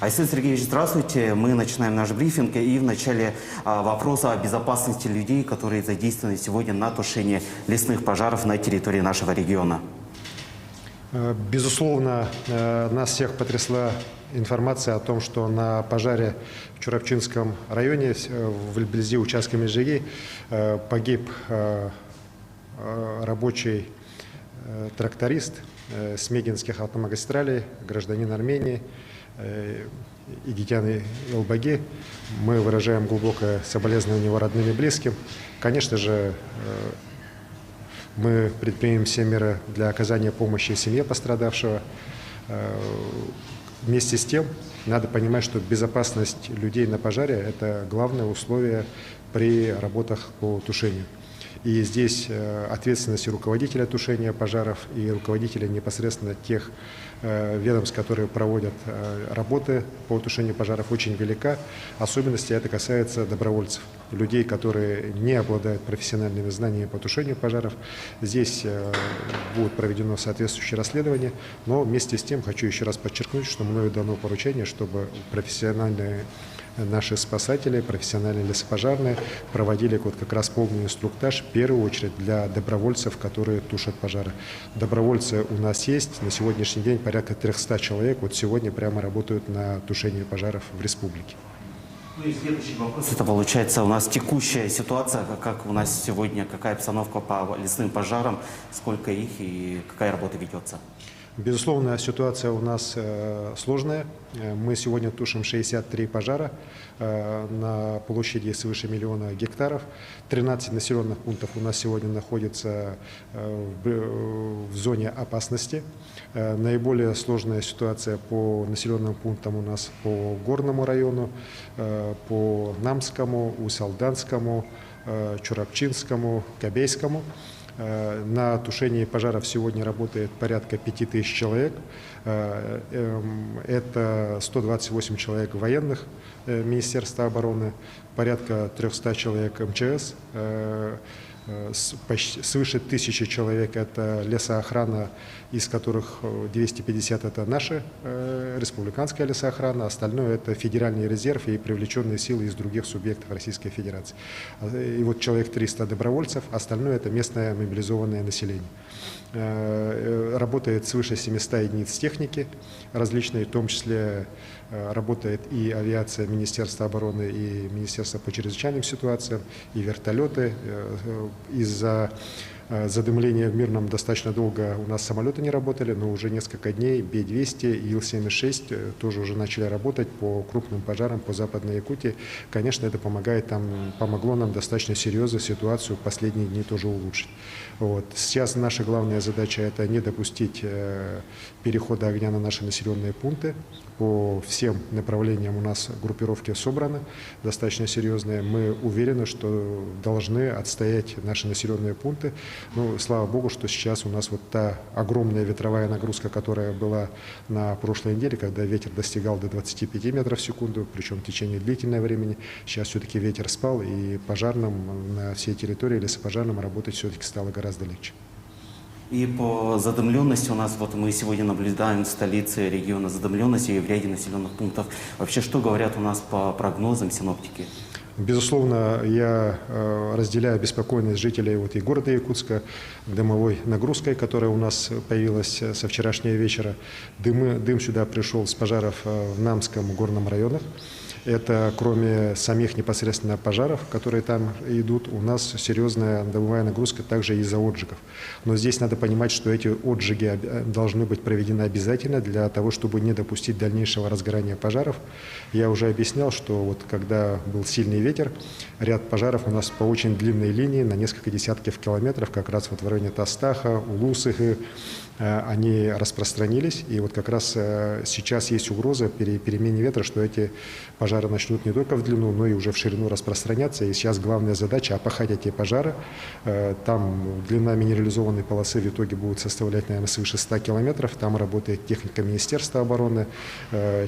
Айсен Сергеевич, здравствуйте. Мы начинаем наш брифинг. И в начале вопрос о безопасности людей, которые задействованы сегодня на тушении лесных пожаров на территории нашего региона. Безусловно, нас всех потрясла информация о том, что на пожаре в Чурапчинском районе, вблизи участка Межиги, погиб рабочий тракторист с Мегинских автомагистралей, гражданин Армении Игитян Илбаги. Мы выражаем глубокое соболезнование его родным и близким. Конечно же, мы предпримем все меры для оказания помощи семье пострадавшего. Вместе с тем, надо понимать, что безопасность людей на пожаре – это главное условие при работах по тушению. И здесь ответственность руководителя тушения пожаров и руководителя непосредственно тех ведомств, которые проводят работы по тушению пожаров, очень велика. Особенности это касается добровольцев, людей, которые не обладают профессиональными знаниями по тушению пожаров. Здесь будет проведено соответствующее расследование, но вместе с тем хочу еще раз подчеркнуть, что мною дано поручение, чтобы профессиональные наши спасатели, профессиональные лесопожарные проводили вот как раз полный инструктаж, в первую очередь для добровольцев, которые тушат пожары. Добровольцы у нас есть, на сегодняшний день порядка 300 человек, вот сегодня прямо работают на тушении пожаров в республике. Ну и следующий вопрос. Это получается у нас текущая ситуация, как у нас сегодня, какая обстановка по лесным пожарам, сколько их и какая работа ведется? Безусловно, ситуация у нас сложная. Мы сегодня тушим 63 пожара на площади свыше 1 миллиона гектаров. 13 населенных пунктов у нас сегодня находятся в зоне опасности. Наиболее сложная ситуация по населенным пунктам у нас по Горному району, по Намскому, Усалданскому, Чурапчинскому, Кобейскому. На тушении пожаров сегодня работает порядка 5000 человек. Это 128 человек военных Министерства обороны, порядка 300 человек МЧС, свыше 1000 человек это лесоохрана, из которых 250 это наша республиканская лесоохрана, остальное это федеральный резерв и привлеченные силы из других субъектов Российской Федерации. И вот человек 300 добровольцев, остальное это местное мобилизованное население. Работает свыше 700 единиц техники различной, в том числе работает и авиация Министерства обороны, и Министерство по чрезвычайным ситуациям, и вертолеты. Из-за задымления в Мирном достаточно долго у нас самолеты не работали, но уже несколько дней Б-200 и Ил-76 тоже уже начали работать по крупным пожарам по Западной Якутии. Конечно, это помогло нам достаточно серьезно ситуацию в последние дни тоже улучшить. Вот. Сейчас наша главная задача – это не допустить перехода огня на наши населенные пункты. По всем направлениям у нас группировки собраны, достаточно серьезные. Мы уверены, что должны отстоять наши населенные пункты. Ну, слава богу, что сейчас у нас вот та огромная ветровая нагрузка, которая была на прошлой неделе, когда ветер достигал до 25 метров в секунду, причем в течение длительного времени. Сейчас все-таки ветер спал, и пожарным на всей территории, лесопожарным работать все-таки стало гораздо легче. И по задымленности у нас, вот мы сегодня наблюдаем в столице региона задымленности и в ряде населенных пунктов. Вообще, что говорят у нас по прогнозам синоптики? Безусловно, я разделяю беспокойность жителей вот и города Якутска дымовой нагрузкой, которая у нас появилась со вчерашнего вечера. Дым сюда пришел с пожаров в Намском горном районах. Это кроме самих непосредственно пожаров, которые там идут, у нас серьезная дымовая нагрузка также из-за отжигов. Но здесь надо понимать, что эти отжиги должны быть проведены обязательно для того, чтобы не допустить дальнейшего разгорания пожаров. Я уже объяснял, что вот когда был сильный ветер, ряд пожаров у нас по очень длинной линии на несколько десятков километров, как раз вот в районе Тастаха, Улусыхы, они распространились. И вот как раз сейчас есть угроза при перемене ветра, что эти пожары начнут не только в длину, но и уже в ширину распространяться. И сейчас главная задача – опахать эти пожары. Там длина минерализованной полосы в итоге будет составлять, наверное, свыше 100 километров. Там работает техника Министерства обороны,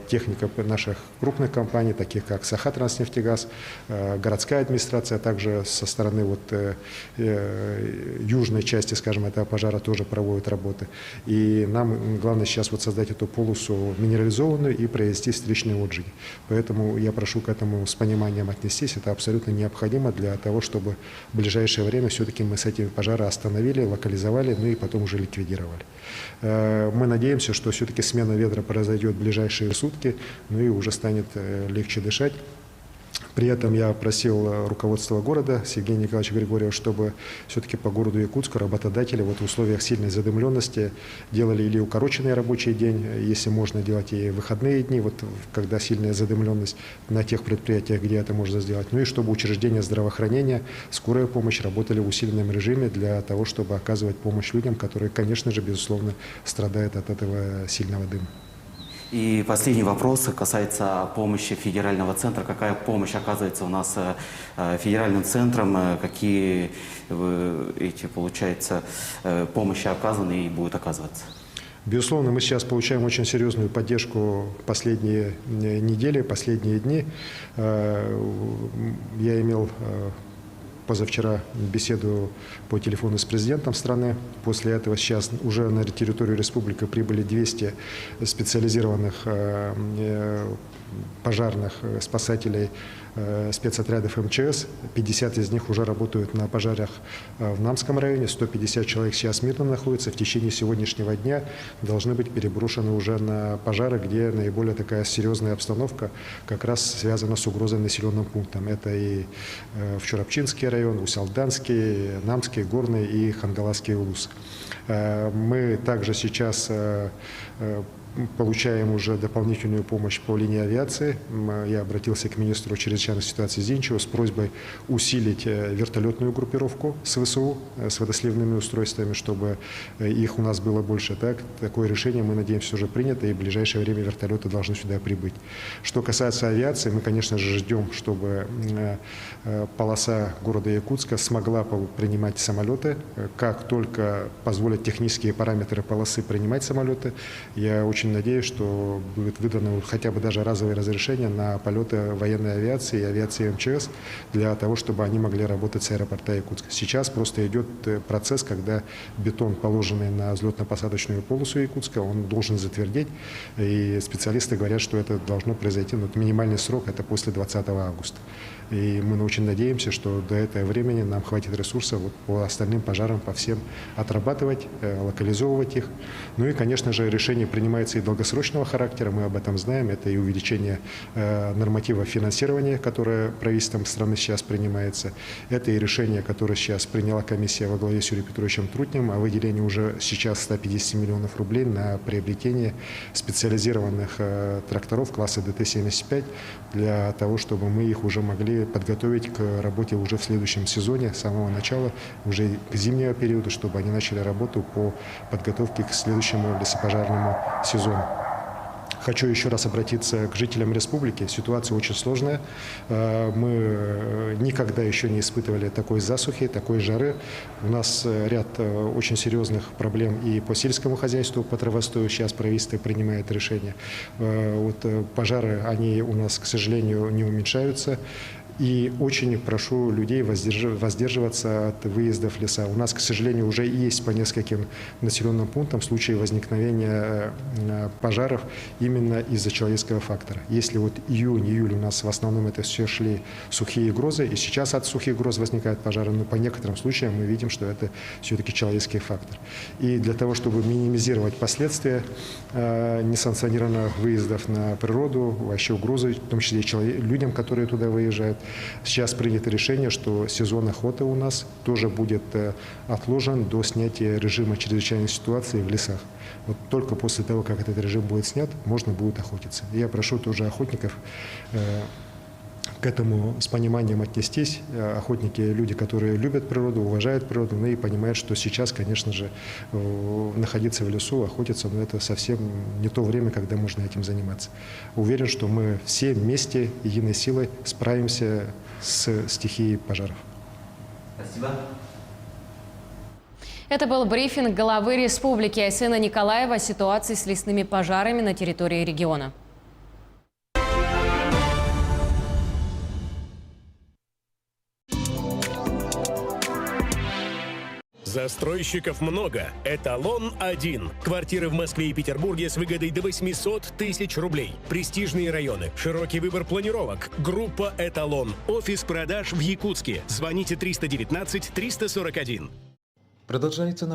техника наших крупных компаний, таких как Сахатранснефтегаз, городская администрация, также со стороны вот, южной части, скажем, этого пожара тоже проводит работы. И нам главное сейчас вот создать эту полосу минерализованную и провести встречные отжиги. Поэтому я прошу к этому с пониманием отнестись. Это абсолютно необходимо для того, чтобы в ближайшее время все-таки мы с этими пожары остановили, локализовали, ну и потом уже ликвидировали. Мы надеемся, что все-таки смена ветра произойдет в ближайшие сутки, ну и уже станет легче дышать. При этом я просил руководство города, Евгения Николаевича Григорьева, чтобы все-таки по городу Якутску работодатели вот в условиях сильной задымленности делали или укороченный рабочий день, если можно делать и выходные дни, вот когда сильная задымленность на тех предприятиях, где это можно сделать. Ну и чтобы учреждения здравоохранения, скорая помощь работали в усиленном режиме для того, чтобы оказывать помощь людям, которые, конечно же, безусловно, страдают от этого сильного дыма. И последний вопрос касается помощи федерального центра. Какая помощь оказывается у нас федеральным центром? Какие эти, получается, помощи оказаны и будут оказываться? Безусловно, мы сейчас получаем очень серьезную поддержку последние недели, последние дни. Я имел позавчера беседу по телефону с президентом страны. После этого сейчас уже на территорию республики прибыли 200 специализированных пожарных спасателей спецотрядов МЧС. 50 из них уже работают на пожарах в Намском районе. 150 человек сейчас мирно находятся. В течение сегодняшнего дня должны быть переброшены уже на пожары, где наиболее такая серьезная обстановка как раз связана с угрозой населенным пунктам. Это и Вчурапчинский район, Усалданский, Намский, Горный и Хангаласский улус. Мы также сейчас получаем уже дополнительную помощь по линии авиации. Я обратился к министру чрезвычайных ситуаций Зинчеву с просьбой усилить вертолетную группировку с ВСУ, с водосливными устройствами, чтобы их у нас было больше. Такое решение, мы надеемся, уже принято, и в ближайшее время вертолеты должны сюда прибыть. Что касается авиации, мы, конечно же, ждем, чтобы полоса города Якутска смогла принимать самолеты. Как только позволят технические параметры полосы принимать самолеты, я очень надеюсь, что будет выдано хотя бы даже разовое разрешение на полеты военной авиации и авиации МЧС для того, чтобы они могли работать с аэропорта Якутска. Сейчас просто идет процесс, когда бетон, положенный на взлетно-посадочную полосу Якутска, он должен затвердеть, и специалисты говорят, что это должно произойти, но минимальный срок это после 20 августа. И мы очень надеемся, что до этого времени нам хватит ресурсов вот по остальным пожарам, по всем отрабатывать, локализовывать их. Ну и, конечно же, решение принимается и долгосрочного характера, мы об этом знаем. Это и увеличение норматива финансирования, которое правительством страны сейчас принимается. Это и решение, которое сейчас приняла комиссия во главе с Юрием Петровичем Трутнем о выделении уже сейчас 150 миллионов рублей на приобретение специализированных тракторов класса ДТ-75 для того, чтобы мы их уже могли подготовить к работе уже в следующем сезоне, с самого начала, уже к зимнему периоду, чтобы они начали работу по подготовке к следующему лесопожарному сезону. Хочу еще раз обратиться к жителям республики. Ситуация очень сложная. Мы никогда еще не испытывали такой засухи, такой жары. У нас ряд очень серьезных проблем и по сельскому хозяйству, по травостою сейчас правительство принимает решения. Вот пожары, они у нас, к сожалению, не уменьшаются. И очень прошу людей воздерживаться от выездов в леса. У нас, к сожалению, уже есть по нескольким населенным пунктам случаи возникновения пожаров именно из-за человеческого фактора. Если вот июнь-июль у нас в основном это все шли сухие грозы, и сейчас от сухих гроз возникают пожары, но по некоторым случаям мы видим, что это все-таки человеческий фактор. И для того, чтобы минимизировать последствия несанкционированных выездов на природу, вообще угрозы, в том числе и людям, которые туда выезжают, сейчас принято решение, что сезон охоты у нас тоже будет отложен до снятия режима чрезвычайной ситуации в лесах. Вот только после того, как этот режим будет снят, можно будет охотиться. Я прошу тоже охотников к этому с пониманием отнестись. Охотники – люди, которые любят природу, уважают природу, ну и понимают, что сейчас, конечно же, находиться в лесу, охотиться, но это совсем не то время, когда можно этим заниматься. Уверен, что мы все вместе, единой силой справимся с стихией пожаров. Спасибо. Это был брифинг главы республики Айсена Николаева о ситуации с лесными пожарами на территории региона. Застройщиков много. Эталон один. Квартиры в Москве и Петербурге с выгодой до 800 тысяч рублей. Престижные районы. Широкий выбор планировок. Группа Эталон. Офис продаж в Якутске. Звоните 319 341. Продолжается